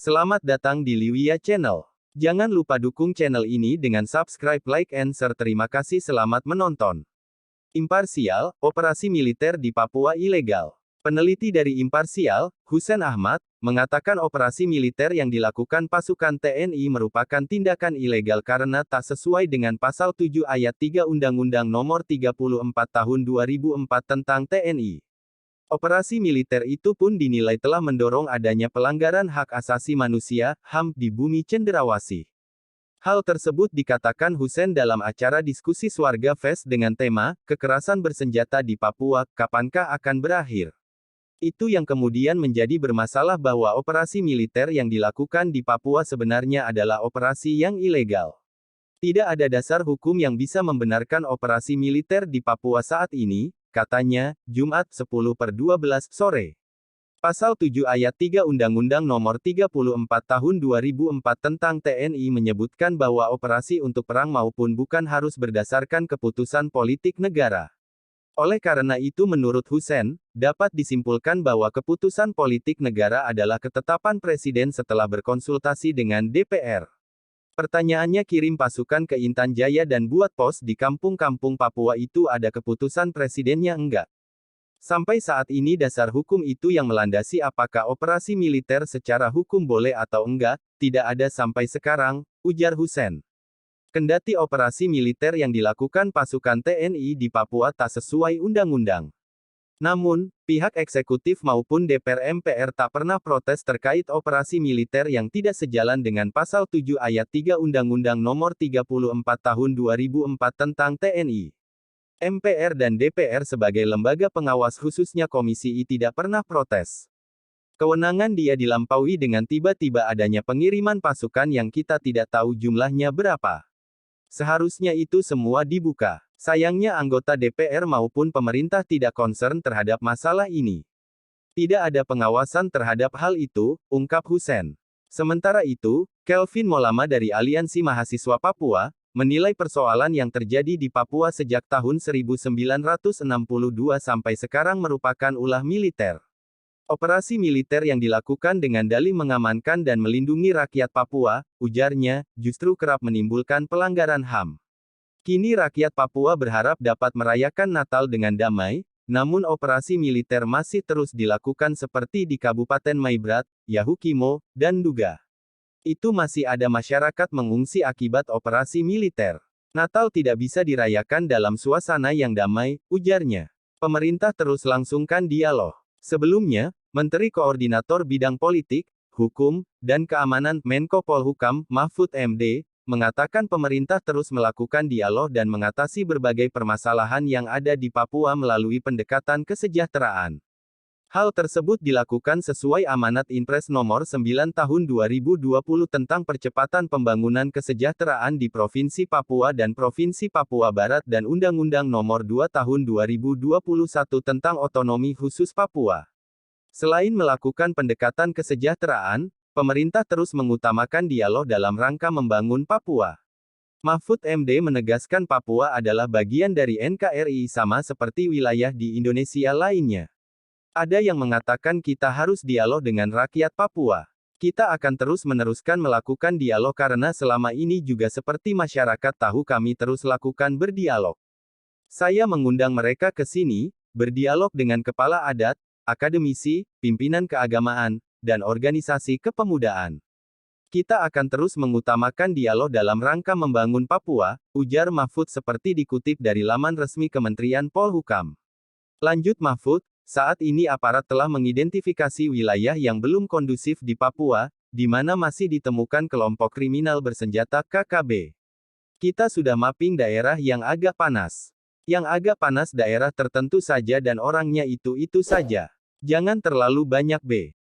Selamat datang di Liwia Channel. Jangan lupa dukung channel ini dengan subscribe, like, and share. Terima kasih, selamat menonton. Imparsial, operasi militer di Papua ilegal. Peneliti dari Imparsial, Hussein Ahmad, mengatakan operasi militer yang dilakukan pasukan TNI merupakan tindakan ilegal karena tak sesuai dengan Pasal 7 Ayat 3 Undang-Undang Nomor 34 Tahun 2004 tentang TNI. Operasi militer itu pun dinilai telah mendorong adanya pelanggaran hak asasi manusia, HAM, di bumi cenderawasih. Hal tersebut dikatakan Hussein dalam acara diskusi Swarga Fest dengan tema, Kekerasan Bersenjata di Papua, Kapankah akan berakhir? Itu yang kemudian menjadi bermasalah bahwa operasi militer yang dilakukan di Papua sebenarnya adalah operasi yang ilegal. Tidak ada dasar hukum yang bisa membenarkan operasi militer di Papua saat ini, katanya, Jumat 10/12 sore. Pasal 7 Ayat 3 Undang-Undang Nomor 34 Tahun 2004 tentang TNI menyebutkan bahwa operasi untuk perang maupun bukan harus berdasarkan keputusan politik negara. Oleh karena itu menurut Hussein, dapat disimpulkan bahwa keputusan politik negara adalah ketetapan presiden setelah berkonsultasi dengan DPR. Pertanyaannya, kirim pasukan ke Intan Jaya dan buat pos di kampung-kampung Papua itu ada keputusan presidennya enggak? Sampai saat ini dasar hukum itu yang melandasi apakah operasi militer secara hukum boleh atau enggak, tidak ada sampai sekarang, ujar Hussein. Kendati operasi militer yang dilakukan pasukan TNI di Papua tak sesuai undang-undang. Namun, pihak eksekutif maupun DPR MPR tak pernah protes terkait operasi militer yang tidak sejalan dengan Pasal 7 Ayat 3 Undang-Undang Nomor 34 Tahun 2004 tentang TNI. MPR dan DPR sebagai lembaga pengawas khususnya Komisi I tidak pernah protes. Kewenangan dia dilampaui dengan tiba-tiba adanya pengiriman pasukan yang kita tidak tahu jumlahnya berapa. Seharusnya itu semua dibuka. Sayangnya anggota DPR maupun pemerintah tidak concern terhadap masalah ini. Tidak ada pengawasan terhadap hal itu, ungkap Hussein. Sementara itu, Kelvin Molama dari Aliansi Mahasiswa Papua, menilai persoalan yang terjadi di Papua sejak tahun 1962 sampai sekarang merupakan ulah militer. Operasi militer yang dilakukan dengan dalih mengamankan dan melindungi rakyat Papua, ujarnya, justru kerap menimbulkan pelanggaran HAM. Kini rakyat Papua berharap dapat merayakan Natal dengan damai, namun operasi militer masih terus dilakukan seperti di Kabupaten Maibrat, Yahukimo, dan Duga. Itu masih ada masyarakat mengungsi akibat operasi militer. Natal tidak bisa dirayakan dalam suasana yang damai, ujarnya. Pemerintah terus langsungkan dialog. Sebelumnya, Menteri Koordinator Bidang Politik, Hukum, dan Keamanan Menko Polhukam, Mahfud MD, mengatakan pemerintah terus melakukan dialog dan mengatasi berbagai permasalahan yang ada di Papua melalui pendekatan kesejahteraan. Hal tersebut dilakukan sesuai amanat Inpres Nomor 9 Tahun 2020 tentang percepatan pembangunan kesejahteraan di Provinsi Papua dan Provinsi Papua Barat dan Undang-Undang Nomor 2 Tahun 2021 tentang Otonomi Khusus Papua. Selain melakukan pendekatan kesejahteraan, pemerintah terus mengutamakan dialog dalam rangka membangun Papua. Mahfud MD menegaskan Papua adalah bagian dari NKRI sama seperti wilayah di Indonesia lainnya. Ada yang mengatakan kita harus dialog dengan rakyat Papua. Kita akan terus meneruskan melakukan dialog karena selama ini juga seperti masyarakat tahu kami terus lakukan berdialog. Saya mengundang mereka ke sini, berdialog dengan kepala adat, akademisi, pimpinan keagamaan, dan organisasi kepemudaan. Kita akan terus mengutamakan dialog dalam rangka membangun Papua, ujar Mahfud seperti dikutip dari laman resmi Kementerian Polhukam. Lanjut Mahfud, saat ini aparat telah mengidentifikasi wilayah yang belum kondusif di Papua, di mana masih ditemukan kelompok kriminal bersenjata KKB. Kita sudah mapping daerah yang agak panas. Yang agak panas daerah tertentu saja dan orangnya itu saja. Jangan terlalu banyak B.